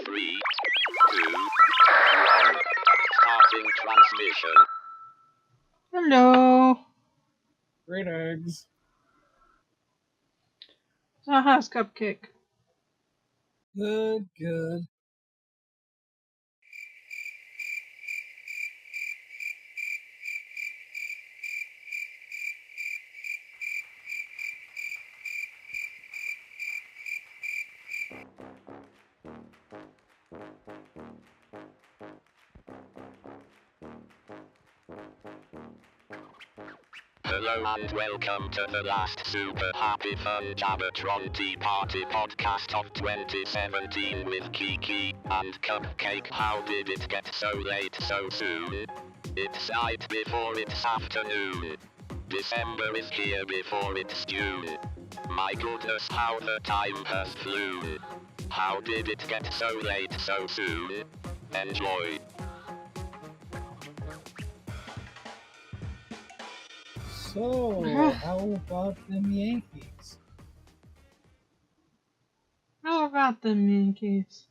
3, 2, 1. Starting transmission. Hello. Great eggs. How's Cupcake? Good, good. Hello and welcome to the last super happy fun Jabbertron Tea Party podcast of 2017 with Kiki and Cupcake. How did it get so late so soon? It's night before it's afternoon. December is here before it's June. My goodness, how the time has flown. How did it get so late so soon? Enjoy. So, how about them Yankees? How about them Yankees?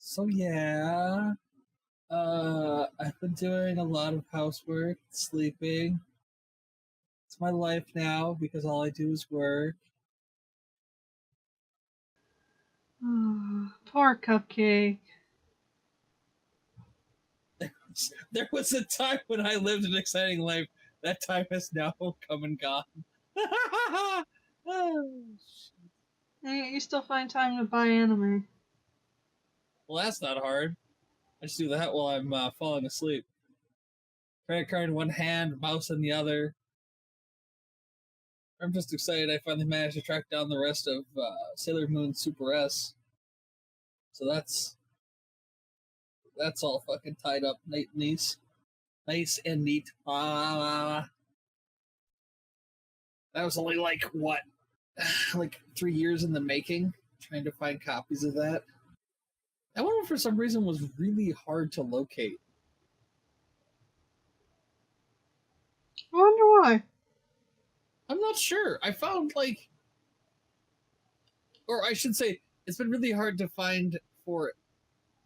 So yeah, I've been doing a lot of housework, sleeping. It's my life now because all I do is work. Oh, poor Cupcake. There was a time when I lived an exciting life. That time has now come and gone. Oh, shit. Hey, you still find time to buy anime. Well, that's not hard. I just do that while I'm falling asleep. Credit card in one hand, mouse in the other. I'm just excited I finally managed to track down the rest of Sailor Moon Super S. So that's all fucking tied up nice and neat. That was only like what, like 3 years in the making, trying to find copies of that. That one for some reason was really hard to locate. I wonder why. I'm not sure. I found or I should say, it's been really hard to find for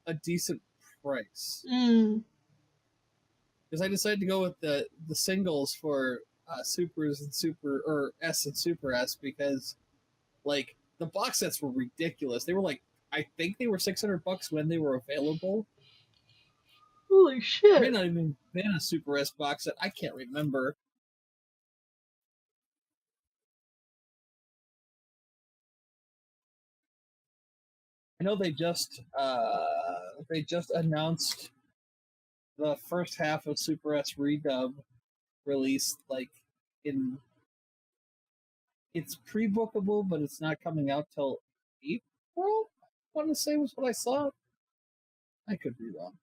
a decent price. Because I decided to go with the singles for Supers and Super, or S and Super S, because like the box sets were ridiculous. They were like, I think they were $600 when they were available. Holy I shit. may not even been a Super S box set. I can't remember. I know they just announced the first half of Super S Redub released, like, in, it's pre-bookable, but it's not coming out till April, I want to say was what I saw. I could be wrong.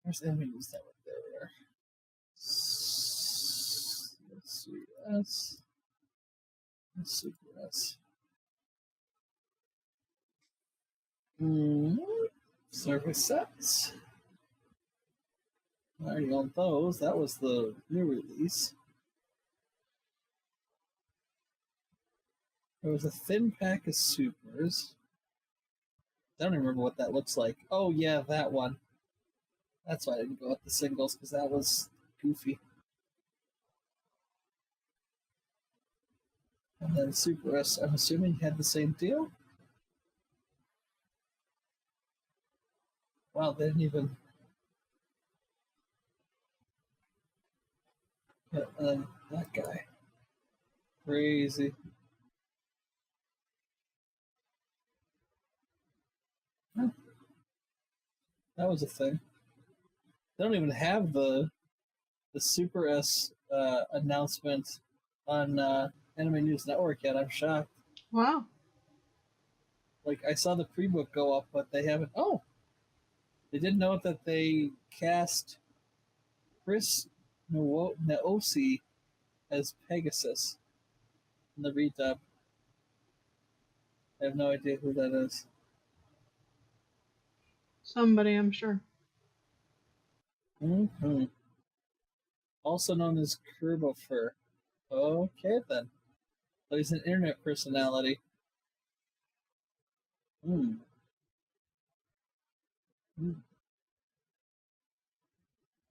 Where's the enemies that were there? Let's see. Super S. Service sets. I already owned those. That was the new release. There was a thin pack of supers. I don't even remember what that looks like. Oh yeah, that one. That's why I didn't go with the singles, because that was goofy. And then Super S, I'm assuming, had the same deal. Wow, they didn't even. Yeah, that guy. Crazy. Huh. That was a thing. They don't even have the Super S announcement on Anime News Network yet. I'm shocked. Wow. Like, I saw the pre-book go up, but they haven't. Oh, they did note that they cast Chris Naosi as Pegasus in the redub. I have no idea who that is. Somebody, I'm sure. Mm-hmm. Also known as Kerbofer. Okay then. But he's an internet personality. Mm. Mm.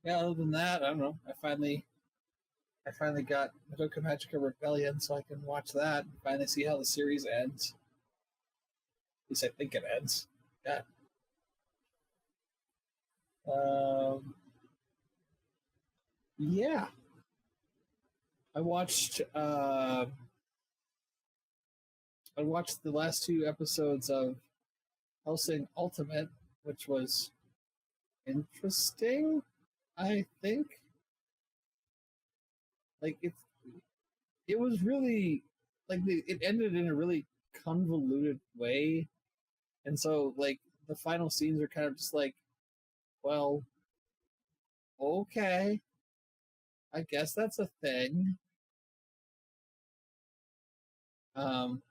Yeah, other than that, I don't know. I finally got Madoka Magica Rebellion, so I can watch that and finally see how the series ends. At least I think it ends. Yeah. Um, yeah. I watched the last two episodes of Hellsing Ultimate, which was interesting, I think. Like it was really like it ended in a really convoluted way, and so like the final scenes are kind of just like, well, okay, I guess that's a thing. Um,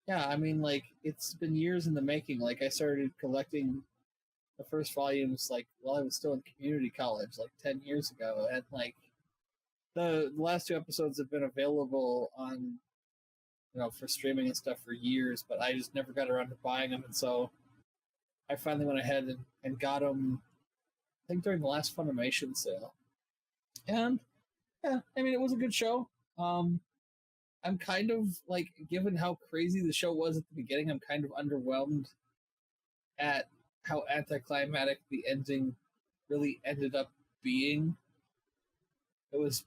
yeah, I mean, like it's been years in the making. Like I started collecting the first volumes like while I was still in community college, like 10 years ago, and like the last two episodes have been available on for streaming and stuff for years, but I just never got around to buying them, and so I finally went ahead and got them. I think during the last Funimation sale, and yeah, I mean it was a good show. I'm kind of like, given how crazy the show was at the beginning, I'm kind of underwhelmed at how anticlimactic the ending really ended up being. It was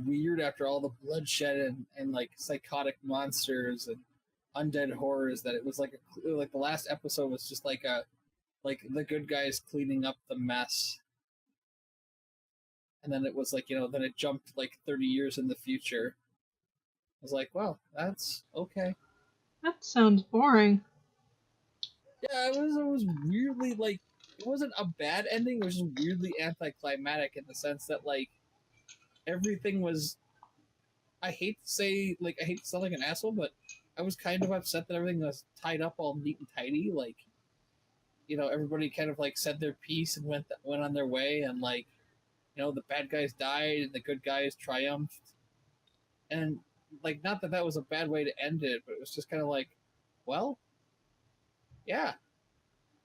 weird after all the bloodshed and like psychotic monsters and undead horrors that it was like like the last episode was just like the good guys cleaning up the mess, and then it was like then it jumped like 30 years in the future. I was like, well, that's okay. That sounds boring. Yeah, it was weirdly like, it wasn't a bad ending. It was just weirdly anticlimactic in the sense that like everything was. I hate to sound like an asshole, but I was kind of upset that everything was tied up all neat and tidy. Like, everybody kind of like said their piece and went on their way, and like, the bad guys died and the good guys triumphed, and like, not that that was a bad way to end it, but it was just kind of like, well, yeah,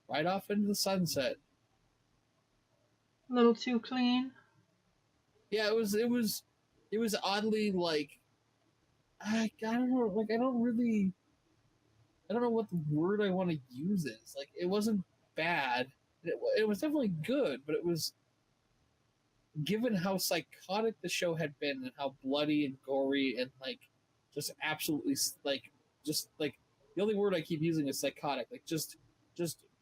right off into the sunset. A little too clean. Yeah, it was oddly like, I don't know, like I don't know what the word I want to use is. Like, it wasn't bad. It was definitely good, but it was, given how psychotic the show had been and how bloody and gory and like just absolutely like just like the only word I keep using is psychotic. Like just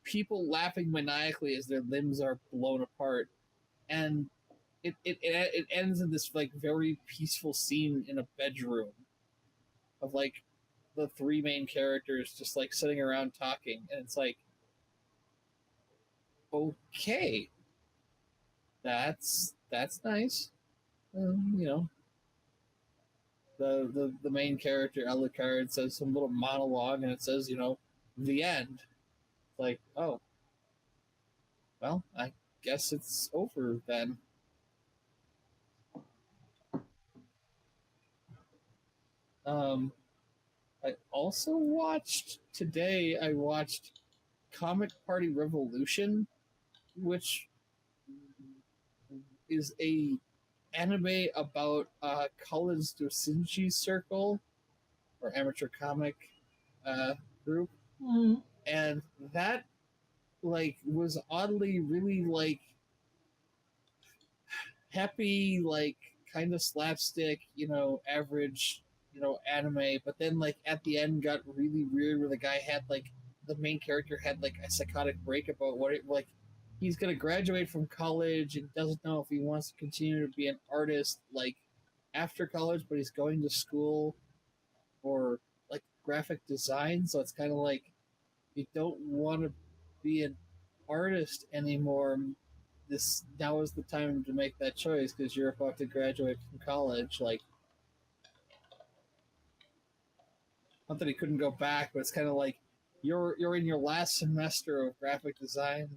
people laughing maniacally as their limbs are blown apart, and it ends in this like very peaceful scene in a bedroom of like the three main characters just like sitting around talking, and it's like, okay, that's nice. You know, the main character Alucard says some little monologue, and it says, the end. Like, oh, well, I guess it's over then. Um, I also watched today. I watched Comic Party Revolution, which is a anime about a college doujinshi circle or amateur comic group, Mm. and that like was oddly really like happy, like kind of slapstick, average, anime. But then like at the end got really weird, where the main character had like a psychotic break about what it like. He's gonna graduate from college and doesn't know if he wants to continue to be an artist like after college, but he's going to school for like graphic design. So it's kind of like, you don't want to be an artist anymore. This now is the time to make that choice because you're about to graduate from college. Like, not that he couldn't go back, but it's kind of like you're in your last semester of graphic design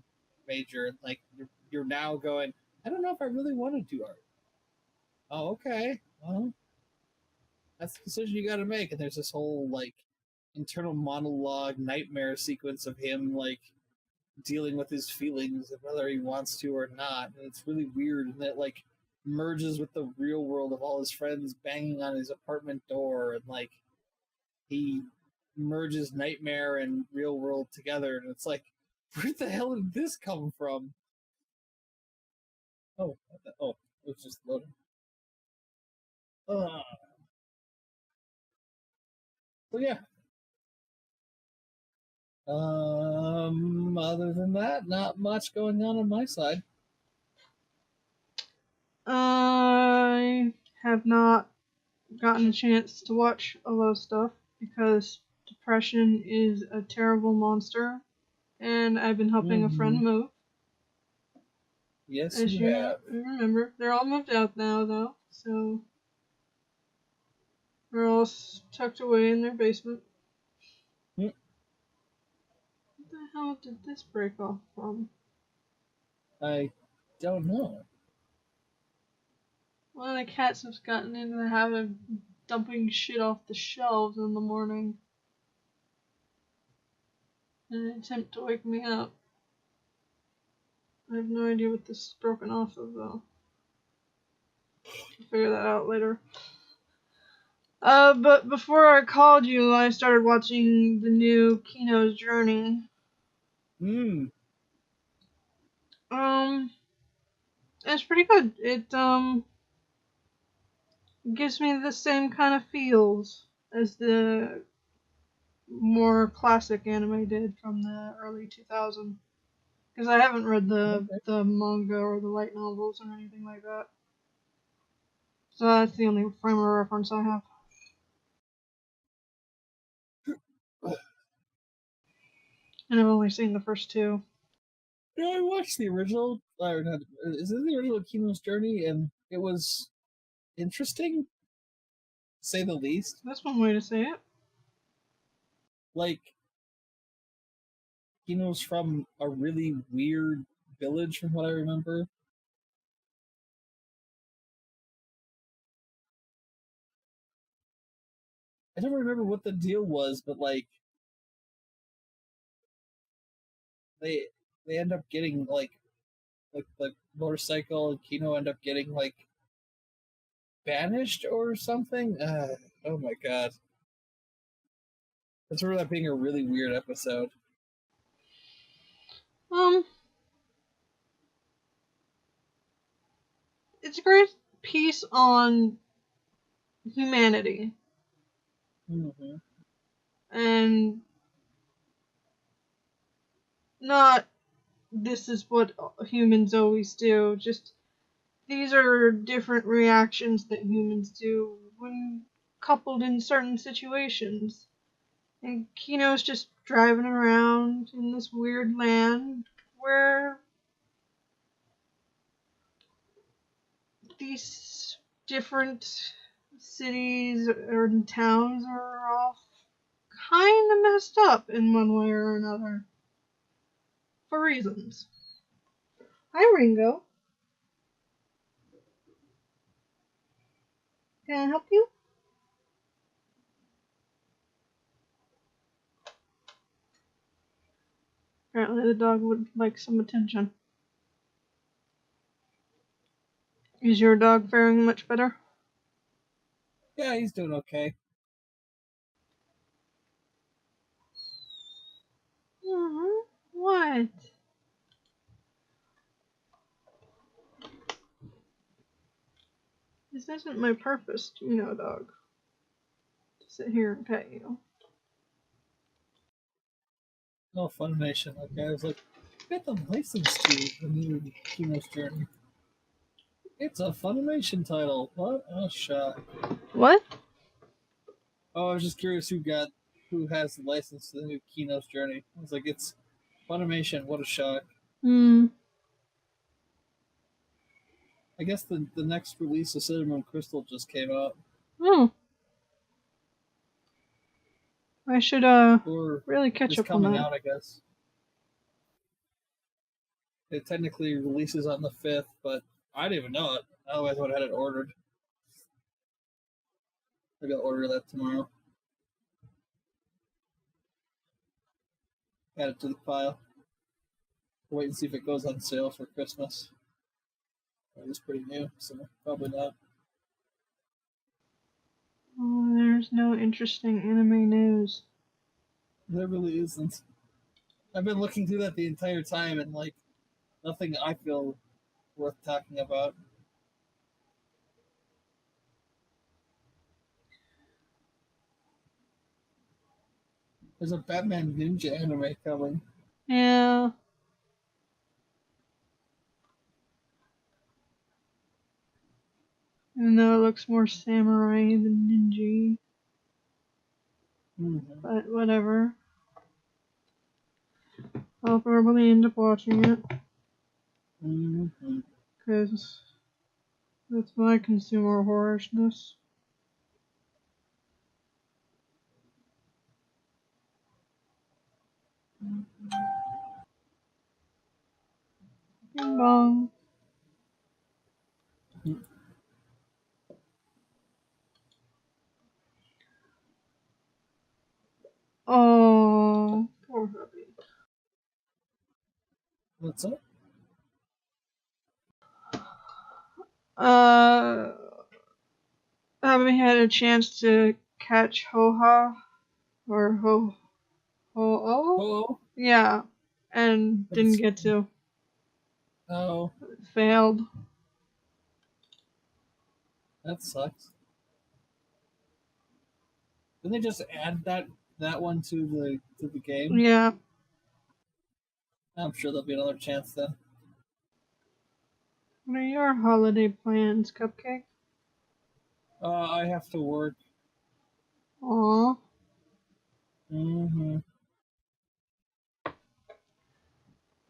major, and like you're now going, I don't know if I really want to do art. Oh, okay. Well, that's the decision you got to make. And there's this whole like, internal monologue nightmare sequence of him like dealing with his feelings and whether he wants to or not. And it's really weird, and that like merges with the real world of all his friends banging on his apartment door, and like he merges nightmare and real world together, and it's like, where the hell did this come from? Oh, it was just loading. So yeah. Other than that, not much going on my side. I have not gotten a chance to watch a lot of stuff because depression is a terrible monster, and I've been helping a friend move. Yes, As you you have. remember, they're all moved out now, though, so they're all tucked away in their basement. Mm. What the hell did this break off from? I don't know. One of the cats has gotten into the habit of dumping shit off the shelves in the morning in an attempt to wake me up. I have no idea what this is broken off of, though. I'll figure that out later. But before I called you, I started watching the new Kino's Journey. It's pretty good. It gives me the same kind of feels as the more classic anime did from the early 2000s. Because I haven't read the manga or the light novels or anything like that. So that's the only frame of reference I have. And I've only seen the first two. Yeah, I watched the original. Or not, is it the original Kino's Journey? And it was interesting, to say the least. That's one way to say it. Like, Kino's from a really weird village, from what I remember. I don't remember what the deal was, but like they end up getting like the motorcycle and Kino end up getting like banished or something. Oh my god. That's remember that being a really weird episode. It's a great piece on humanity. Mm-hmm. And not this is what humans always do. Just these are different reactions that humans do when coupled in certain situations. And Kino's just driving around in this weird land where these different cities or towns are all kind of messed up in one way or another. For reasons. Hi, Ringo. Can I help you? Apparently the dog would like some attention. Is your dog faring much better? Yeah, he's doing okay. What? This isn't my purpose, dog. To sit here and pet you. Oh, Funimation. Okay, I was like, get them licensed to the new Kino's Journey. It's a Funimation title. What a shock. What? Oh, I was just curious who has the license to the new Kino's Journey. I was like, it's Funimation. What a shock. I guess the next release of Cinnamon Crystal just came out. I should Or really catch up on coming that. out, I guess. It technically releases on the 5th, but I didn't even know it. Otherwise, I would have had it ordered. I gotta order that tomorrow. Add it to the pile. Wait and see if it goes on sale for Christmas. It was pretty new, so probably not. Oh, there's no interesting anime news. There really isn't. I've been looking through that the entire time, and like nothing I feel worth talking about. There's a Batman Ninja anime coming. Yeah. Even though it looks more samurai than ninja. Mm-hmm. But whatever. I'll probably end up watching it. Mm-hmm. Because that's my consumer horrorshness. Bing bong. Oh, poor hubby. What's up? Haven't had a chance to catch Ho-Ha or Ho-Oh? Oh, Yeah, and didn't get to. oh, Failed. that sucks. Didn't they just add that one to the game? Yeah. I'm sure there'll be another chance then. What are your holiday plans, Cupcake? I have to work. Aw. Mm-hmm.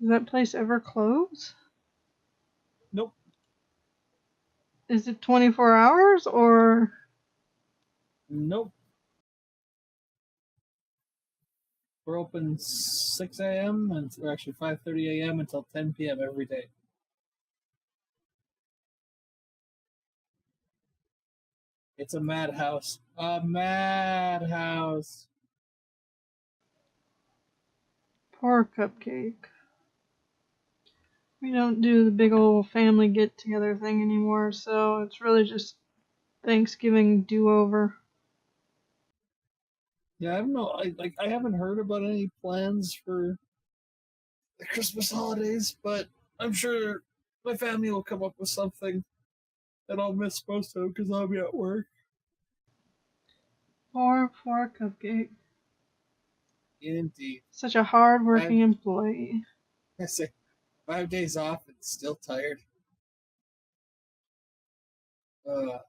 Does that place ever close? Nope. Is it 24 hours or? Nope. We're open 6 a.m. or actually 5:30 a.m. until 10 p.m. every day. It's a madhouse. A madhouse. Poor Cupcake. We don't do the big old family get together thing anymore, so it's really just Thanksgiving do-over. Yeah, I don't know. I haven't heard about any plans for the Christmas holidays, but I'm sure my family will come up with something that I'll miss most of because I'll be at work. Poor Cupcake. Indeed. Such a hard-working employee. I say 5 days off and still tired. But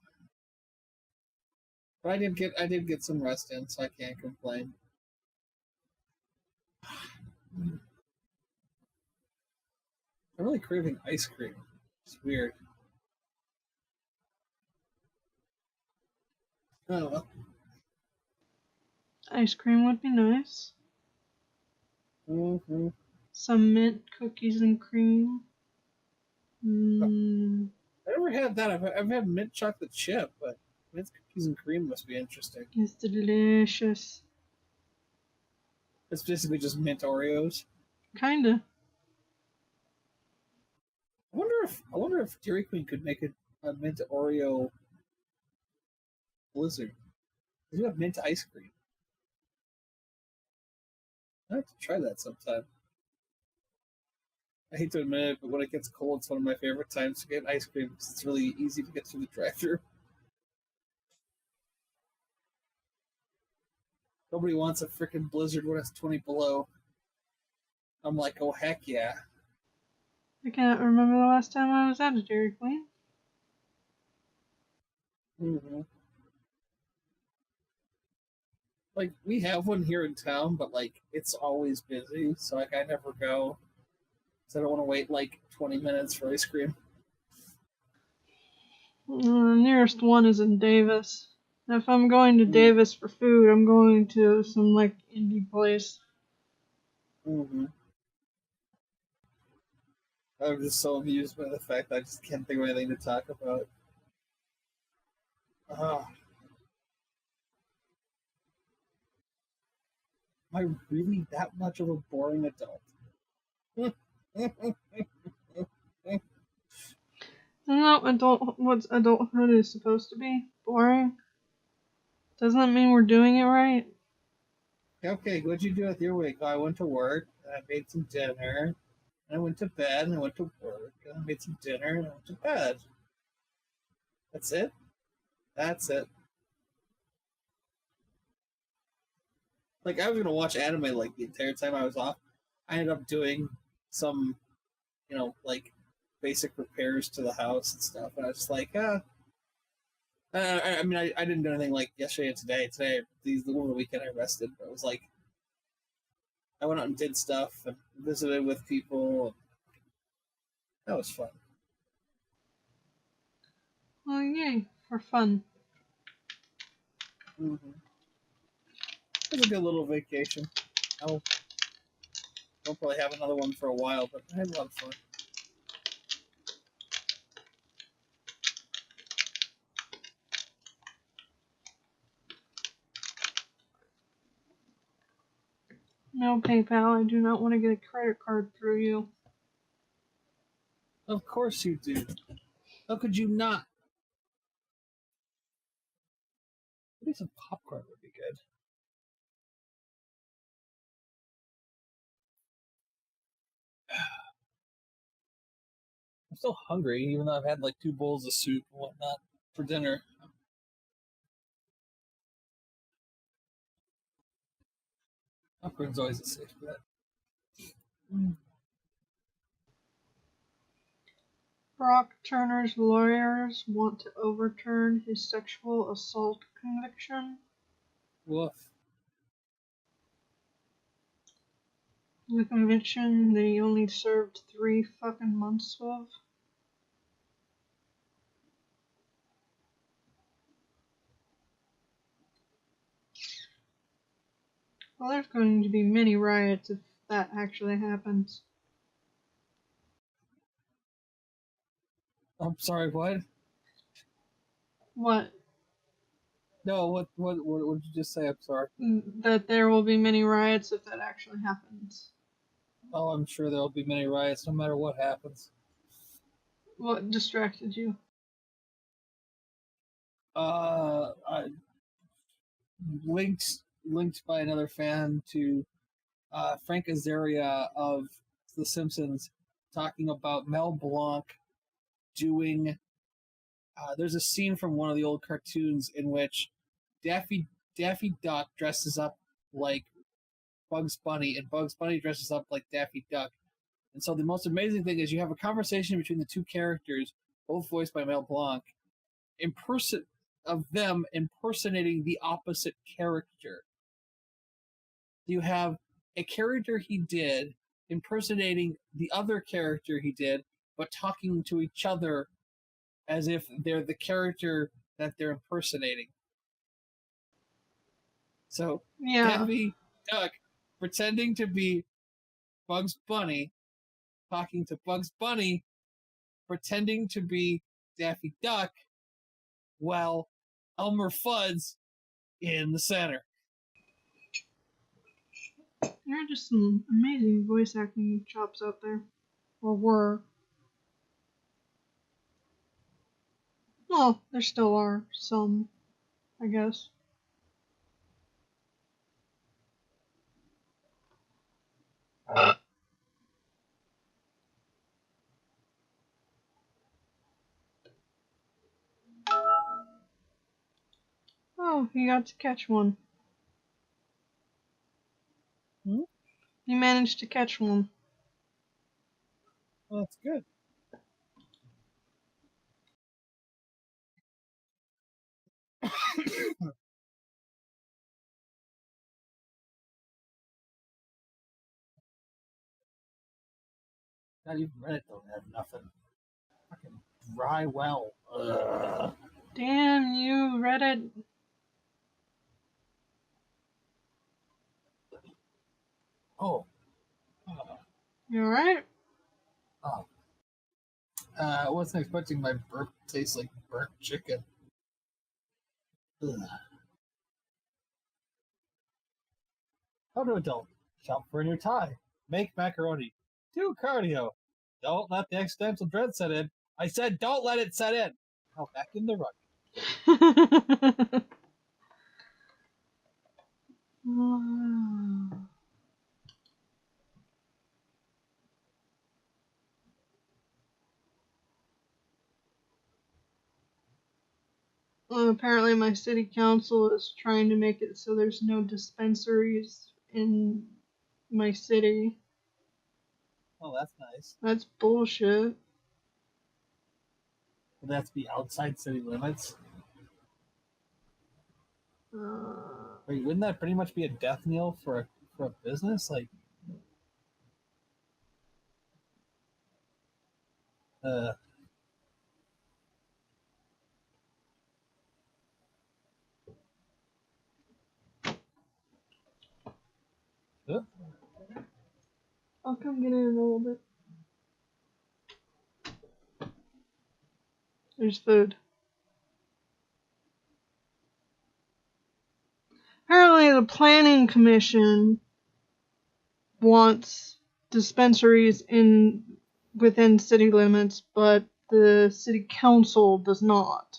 I did get some rest in, so I can't complain. I'm really craving ice cream. It's weird. Oh well. Ice cream would be nice. Mm-hmm. Some mint cookies and cream. Mmm. I never had that. I've had mint chocolate chip, but mint cookies and cream must be interesting. It's delicious. It's basically just mint Oreos. Kinda. I wonder if Dairy Queen could make a mint Oreo blizzard. They do have mint ice cream. I have to try that sometime. I hate to admit it, but when it gets cold, it's one of my favorite times to get ice cream because it's really easy to get through the drive-thru. Nobody wants a freaking blizzard when it's 20 below. I'm like, oh heck yeah. I can't remember the last time I was at a Dairy Queen. Mm-hmm. Like, we have one here in town, but like it's always busy, so like I never go. So I don't want to wait like 20 minutes for ice cream. The nearest one is in Davis. If I'm going to Davis for food, I'm going to some like indie place. Mm-hmm. I'm just so amused by the fact that I just can't think of anything to talk about. I really that much of a boring adult? No, what adulthood is supposed to be? Boring? Doesn't that mean we're doing it right? Okay, what'd you do with your week? I went to work, and I made some dinner, and I went to bed, and I went to work, and I made some dinner, and I went to bed. That's it? That's it. Like, I was gonna watch anime, like, the entire time I was off. I ended up doing some, like, basic repairs to the house and stuff, and I was just like, I mean, I didn't do anything like yesterday and today. Today, over the weekend, I rested. But it was like I went out and did stuff and visited with people. That was fun. Oh, yay, for fun. Mm-hmm. It was a good little vacation. I'll probably have another one for a while, but I had a lot of fun. No, PayPal, I do not want to get a credit card through you. Of course you do. How could you not? Maybe some popcorn would be good. I'm still hungry, even though I've had like 2 bowls of soup and whatnot for dinner. Popcorn's always a safe bet. Brock Turner's lawyers want to overturn his sexual assault conviction. Woof. The conviction that he only served 3 fucking months of. Well, there's going to be many riots if that actually happens. I'm sorry, what? What? No, what did you just say? I'm sorry. That there will be many riots if that actually happens. Oh, I'm sure there'll be many riots no matter what happens. What distracted you? I linked by another fan to Frank Azaria of The Simpsons talking about Mel Blanc doing. There's a scene from one of the old cartoons in which Daffy Duck dresses up like Bugs Bunny, and Bugs Bunny dresses up like Daffy Duck. And so the most amazing thing is you have a conversation between the two characters, both voiced by Mel Blanc, of them impersonating the opposite character. You have a character he did impersonating the other character he did, but talking to each other as if they're the character that they're impersonating. So, Yeah. Daffy Duck pretending to be Bugs Bunny, talking to Bugs Bunny, pretending to be Daffy Duck, while Elmer Fudd's in the center. There are just some amazing voice acting chops out there. Or were. Well, there still are some, I guess. Oh, you got to catch one. Hmm? You managed to catch one. Well, that's good. Not even Reddit don't have nothing. Fucking dry well. Ugh. Damn you, Reddit. Oh. You alright? Oh. I wasn't expecting my burp to taste like burnt chicken. Ugh. How to adult. Shop for a new tie. Make macaroni. Do cardio. Don't let the existential dread set in. I said don't let it set in. Now back in the run. Well, apparently my city council is trying to make it so there's no dispensaries in my city. Oh, that's nice. That's bullshit. Would that be outside city limits? Wait, wouldn't that pretty much be a death knell for a business? Like, uh, I'll come get in a little bit. There's food. Apparently the planning commission wants dispensaries within city limits, but the city council does not.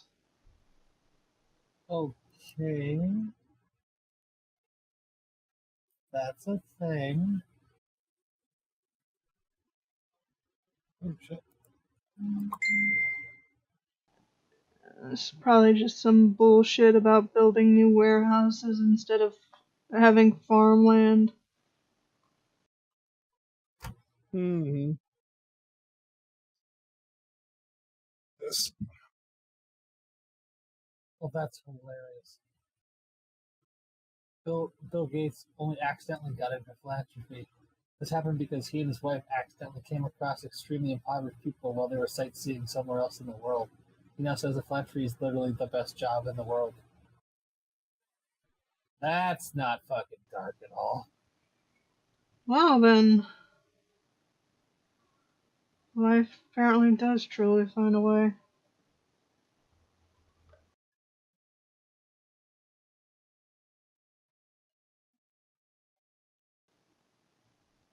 okay. That's a thing. Oh, shit. It's probably just some bullshit about building new warehouses instead of having farmland. Mm-hmm. Yes. Well, that's hilarious. Bill Gates only accidentally got into philanthropy. This happened because he and his wife accidentally came across extremely impoverished people while they were sightseeing somewhere else in the world. He now says that philanthropy is literally the best job in the world. That's not fucking dark at all. Well then, life apparently does truly find a way.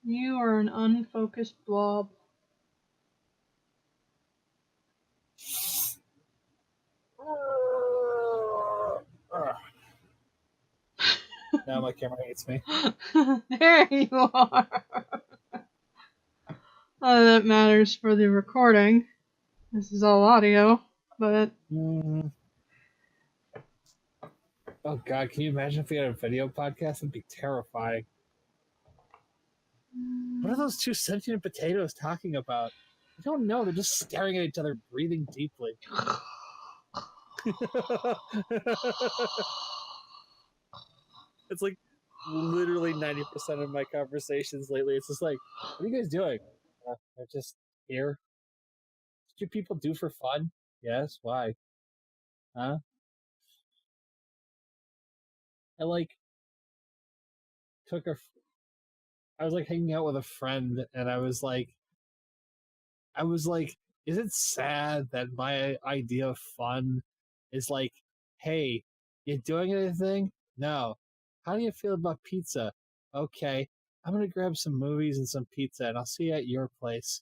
You are an unfocused blob. Now my camera hates me. There you are. That matters for the recording. This is all audio, but Oh god, can you imagine if we had a video podcast? It'd be terrifying. What are those two sentient potatoes talking about? I don't know. They're just staring at each other, breathing deeply. It's like literally 90% of my conversations lately. It's just like, what are you guys doing? They're just here. What do people do for fun? Yes. Why? Huh? I like took a. I was like hanging out with a friend, and I was like, is it sad that my idea of fun is like, hey, you doing anything? No. How do you feel about pizza? Okay, I'm gonna grab some movies and some pizza, and I'll see you at your place.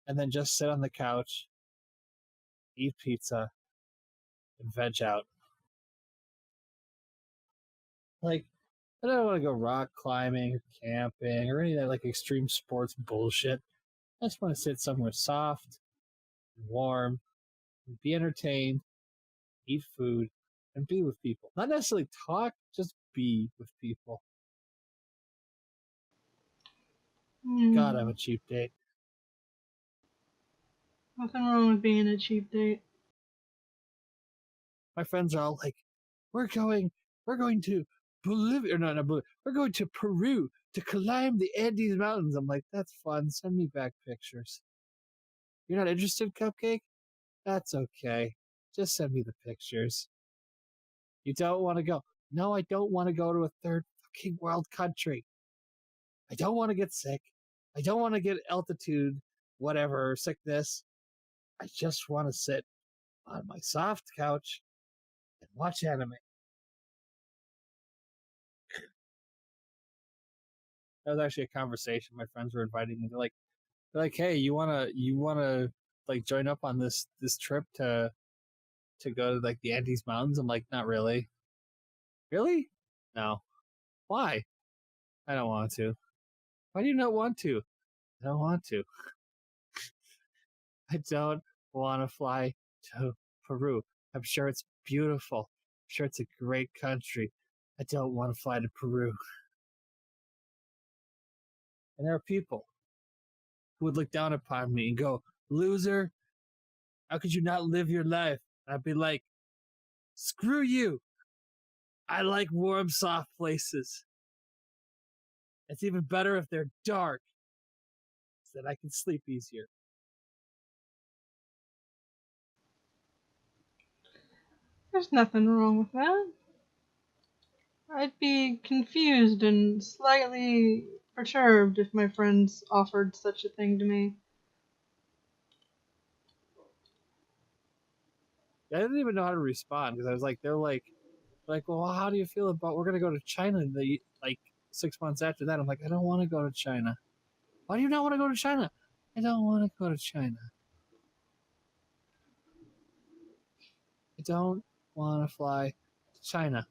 And then just sit on the couch, eat pizza, and veg out. Like, I don't want to go rock climbing or camping or any of that like extreme sports bullshit. I just want to sit somewhere soft and warm and be entertained, eat food, and be with people. Not necessarily talk, just be with people. God, I'm a cheap date. Nothing wrong with being a cheap date. My friends are all like, we're going to Bolivia, or not Bolivia, we're going to Peru to climb the Andes Mountains. I'm like, that's fun. Send me back pictures. You're not interested, Cupcake? That's okay. Just send me the pictures. You don't want to go. No, I don't want to go to a third fucking world country. I don't want to get sick. I don't want to get altitude, whatever, sickness. I just want to sit on my soft couch and watch anime. That was actually a conversation. My friends were inviting me. They're like, hey, you wanna like join up on this trip to go to like the Andes Mountains? I'm like, not really. Really? No. Why? I don't want to. Why do you not want to? I don't want to. I don't want to fly to Peru. I'm sure it's beautiful. I'm sure it's a great country. I don't want to fly to Peru. And there are people who would look down upon me and go, loser, how could you not live your life? I'd be like, screw you. I like warm, soft places. It's even better if they're dark, so that I can sleep easier. There's nothing wrong with that. I'd be confused and slightly perturbed if my friends offered such a thing to me. I didn't even know how to respond because I was like, they're like, well, how do you feel about we're gonna go to China in the like 6 months after that? I'm like, I don't want to go to China. Why do you not want to go to China? I don't want to go to China. I don't want to fly to China.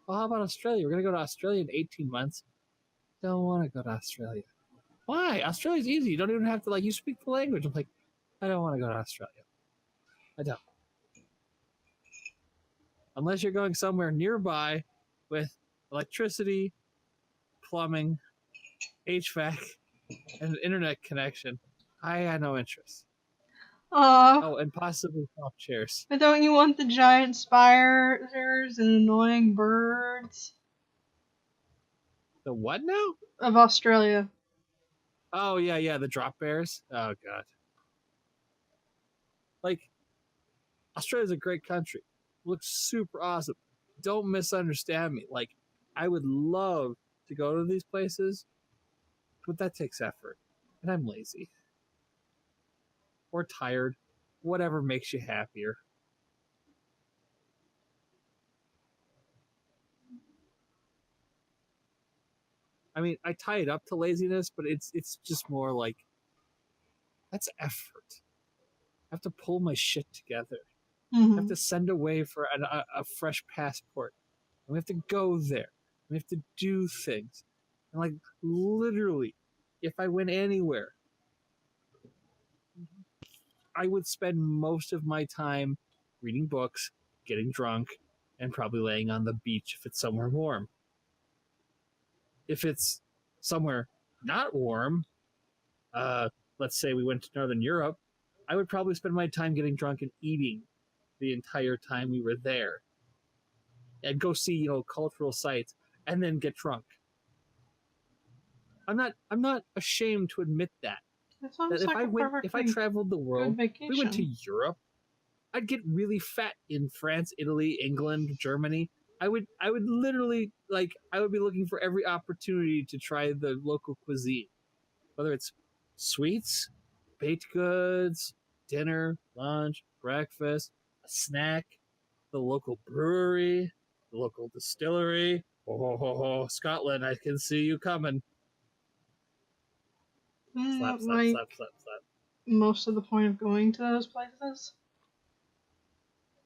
Well, how about Australia? We're gonna go to Australia in 18 months. Don't want to go to Australia. Why? Australia's easy. You don't even have to you speak the language. I'm like, I don't want to go to Australia. I don't. Unless you're going somewhere nearby with electricity, plumbing, HVAC, and an internet connection, I had no interest. Aw, Oh, and possibly soft chairs. but don't you want the giant spiders and annoying birds The what now? of Australia? Oh, yeah, the drop bears. Oh, God. Australia's a great country. Looks super awesome. Don't misunderstand me. I would love to go to these places, but that takes effort. And I'm lazy. Or tired. Whatever makes you happier. I mean, I tie it up to laziness, but it's just more that's effort. I have to pull my shit together. I have to send away for a fresh passport. And we have to go there. We have to do things. And literally, if I went anywhere, I would spend most of my time reading books, getting drunk, and probably laying on the beach if it's somewhere warm. If it's somewhere not warm, let's say we went to Northern Europe, I would probably spend my time getting drunk and eating the entire time we were there. And go see, cultural sites and then get drunk. I'm not ashamed to admit that. That sounds like if I traveled the world, good if we went to Europe, I'd get really fat in France, Italy, England, Germany. I would literally I would be looking for every opportunity to try the local cuisine, whether it's sweets, baked goods, dinner, lunch, breakfast, a snack, the local brewery, the local distillery. Oh, Scotland, I can see you coming. Slap, slap, slap, slap, slap. Most of the point of going to those places?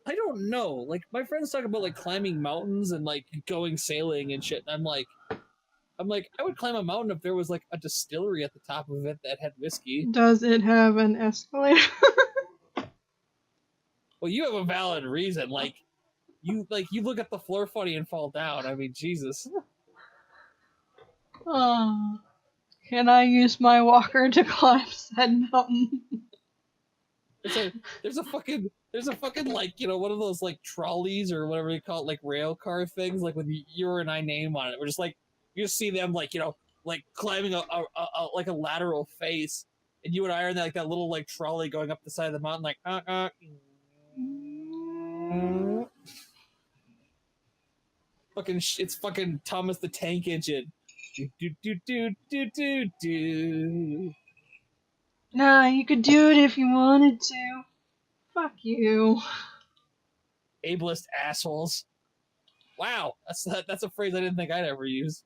I don't know. My friends talk about climbing mountains and going sailing and shit. And I'm like, I would climb a mountain if there was a distillery at the top of it that had whiskey. Does it have an escalator? Well, you have a valid reason. You look at the floor funny and fall down. I mean, Jesus. Oh, can I use my walker to climb said mountain? There's a fucking one of those trolleys or whatever you call it, rail car things, with your and I name on it. We're just you just see them climbing a lateral face, and you and I are in that little trolley going up the side of the mountain it's fucking Thomas the Tank Engine. Do. Nah, you could do it if you wanted to. Fuck you. Ableist assholes. Wow, that's a phrase I didn't think I'd ever use.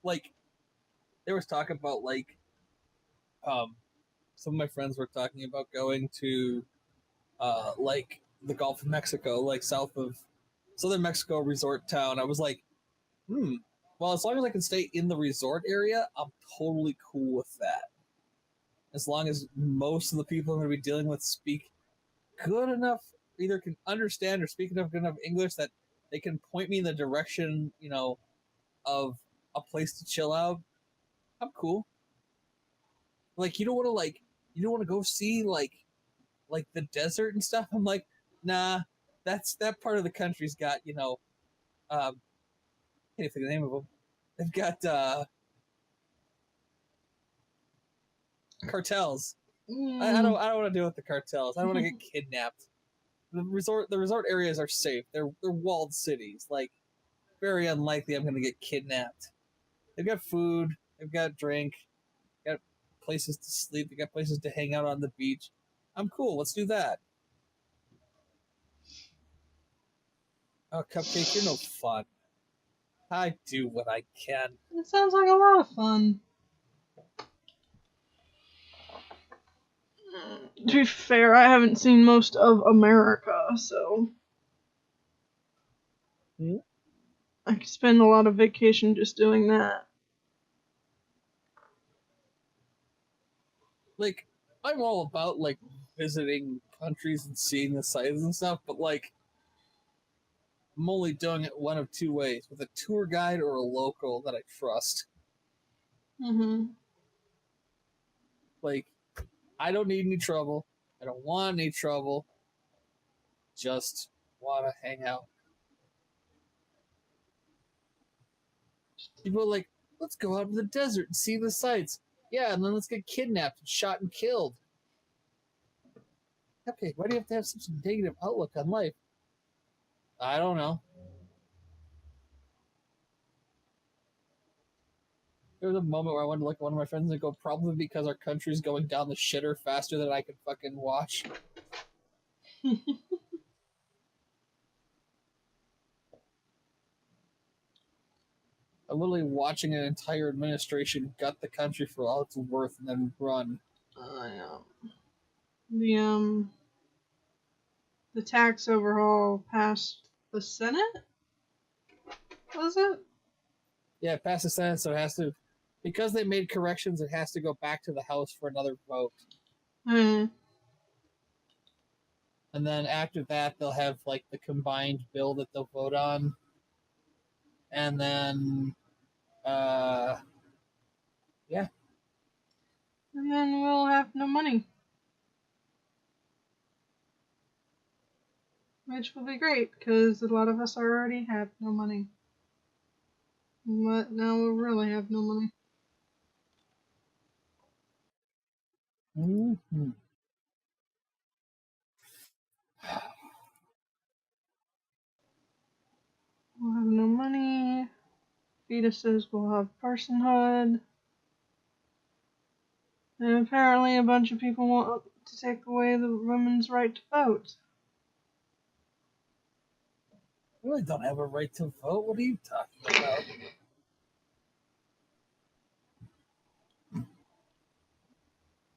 like, there was talk about, like, some of my friends were talking about going to, like, the Gulf of Mexico, like, south of southern Mexico resort town. I was like, well, as long as I can stay in the resort area, I'm totally cool with that. As long as most of the people I'm going to be dealing with speak good enough, either can understand or speak enough good enough English that they can point me in the direction, of a place to chill out, I'm cool. Like, you don't want to go see like the desert and stuff. I'm like, nah, that part of the country's got, can't think of the name of them. They've got cartels. I don't want to deal with the cartels. I don't want to get kidnapped. The resort areas are safe. They're walled cities. Like, very unlikely I'm going to get kidnapped. They've got food. They've got drink. They've got places to sleep. They got places to hang out on the beach. I'm cool. Let's do that. Oh, Cupcake, you're no fun. I do what I can. It sounds like a lot of fun. To be fair, I haven't seen most of America, so I could spend a lot of vacation just doing that. Like, I'm all about, like, visiting countries and seeing the sights and stuff, but, like, I'm only doing it one of two ways, with a tour guide or a local that I trust. Like, I don't need any trouble. I don't want any trouble. Just want to hang out. People are like, let's go out in the desert and see the sights. Yeah, and then let's get kidnapped and shot and killed. Okay, why do you have to have such a negative outlook on life? I don't know. There was a moment where I wanted to look at one of my friends and go, probably because our country's going down the shitter faster than I could fucking watch. I'm literally watching an entire administration gut the country for all it's worth and then run. The tax overhaul passed the Senate? Was it? Yeah, it passed the Senate, so it has to, because they made corrections, it has to go back to the House for another vote. And then after that, they'll have, like, the combined bill that they'll vote on. And then, yeah. And then we'll have no money. Which will be great, because a lot of us already have no money. But now we'll really have no money. Mm-hmm. We'll have no money. Fetuses will have personhood. And apparently a bunch of people want to take away the women's right to vote. We really don't have a right to vote. What are you talking about?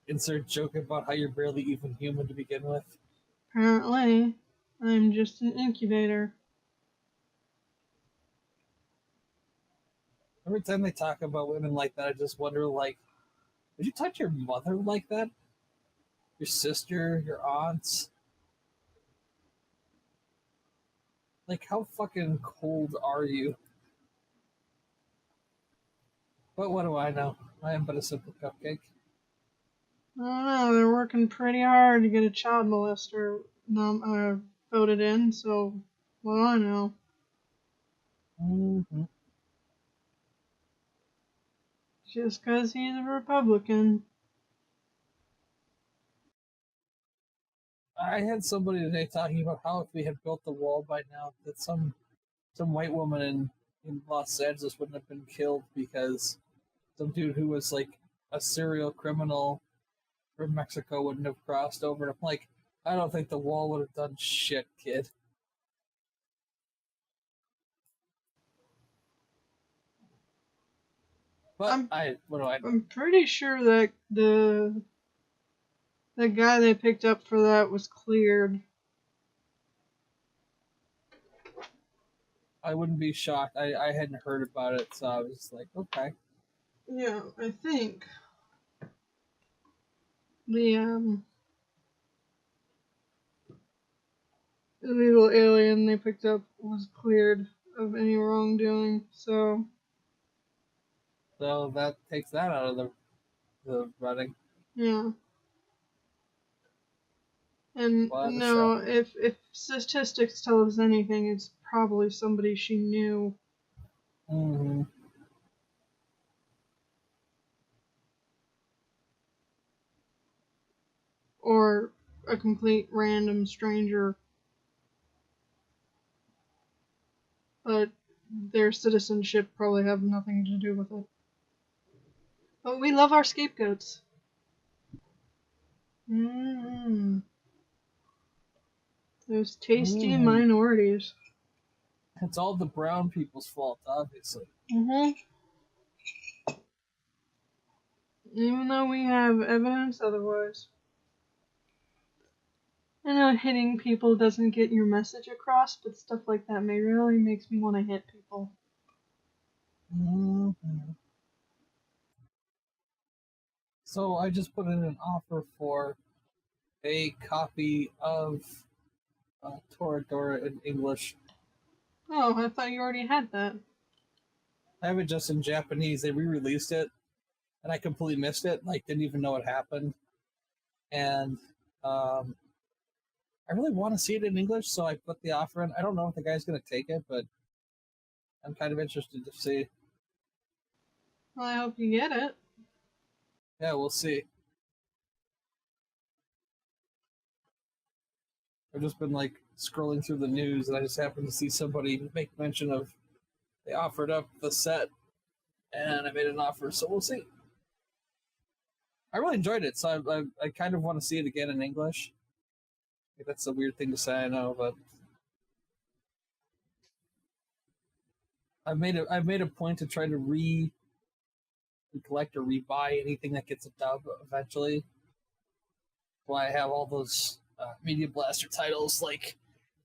Insert joke about how you're barely even human to begin with. Apparently, I'm just an incubator. Every time they talk about women like that, I just wonder, like, would you talk to your mother like that? Your sister? Your aunts? Like, how fucking cold are you? But what do I know? I am but a simple cupcake. I don't know, they're working pretty hard to get a child molester voted in, so what do I know? Mm-hmm. Just 'cause he's a Republican. I had somebody today talking about how if we had built the wall by now, that some white woman in Los Angeles wouldn't have been killed because some dude who was like a serial criminal from Mexico wouldn't have crossed over. And I'm like, I don't think the wall would have done shit, kid. But what do I know? I'm pretty sure that the guy they picked up for that was cleared. I wouldn't be shocked. I hadn't heard about it, so I was like, okay. Yeah, I think the illegal alien they picked up was cleared of any wrongdoing. So So that takes that out of the running. yeah. And Well, that was no, shocking. if statistics tell us anything, it's probably somebody she knew. Mm-hmm. Or a complete random stranger. But their citizenship probably have nothing to do with it. But we love our scapegoats. Mmm. Those tasty Mm-hmm. minorities. It's all the brown people's fault, obviously. Mm-hmm. Even though we have evidence otherwise. I know hitting people doesn't get your message across, but stuff like that really makes me want to hit people. Mm-hmm. So I just put in an offer for a copy of Toradora in English. Oh, I thought you already had that. I have it just in Japanese. They re-released it, and I completely missed it. Like, didn't even know what happened. And I really want to see it in English, so I put the offer in. I don't know if the guy's going to take it, but I'm kind of interested to see. Well, I hope you get it. Yeah, we'll see. I've just been like scrolling through the news, and I just happened to see somebody make mention of they offered up the set, and I made an offer, so we'll see. I really enjoyed it, so I kind of want to see it again in English. That's a weird thing to say, I know, but I've made a point to try to collect or rebuy anything that gets a dub eventually. Why I have all those Media Blaster titles like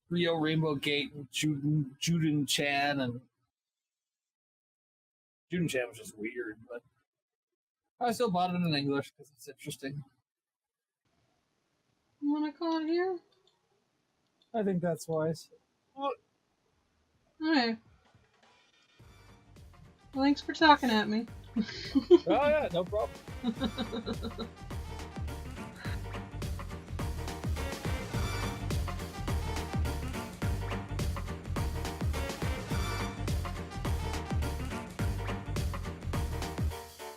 Rio Rainbow Gate and Juden Chan, and Juden Chan was just weird, but I still bought it in English because it's interesting. You want to call it here? I think that's wise. Alright. Well, thanks for talking at me. Oh yeah, no problem.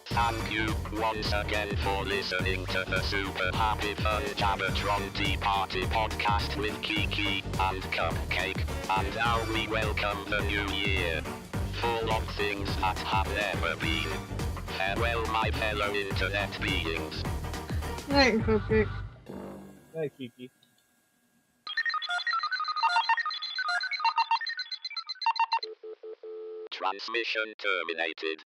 Thank you once again for listening to the Super Happy Fun Jabbertron Tea Party podcast with Kiki and Cupcake, and now we welcome the new year, full of things that have never been. Farewell, my fellow internet beings. Alright, Cupcake. Hey, Kiki. Transmission terminated.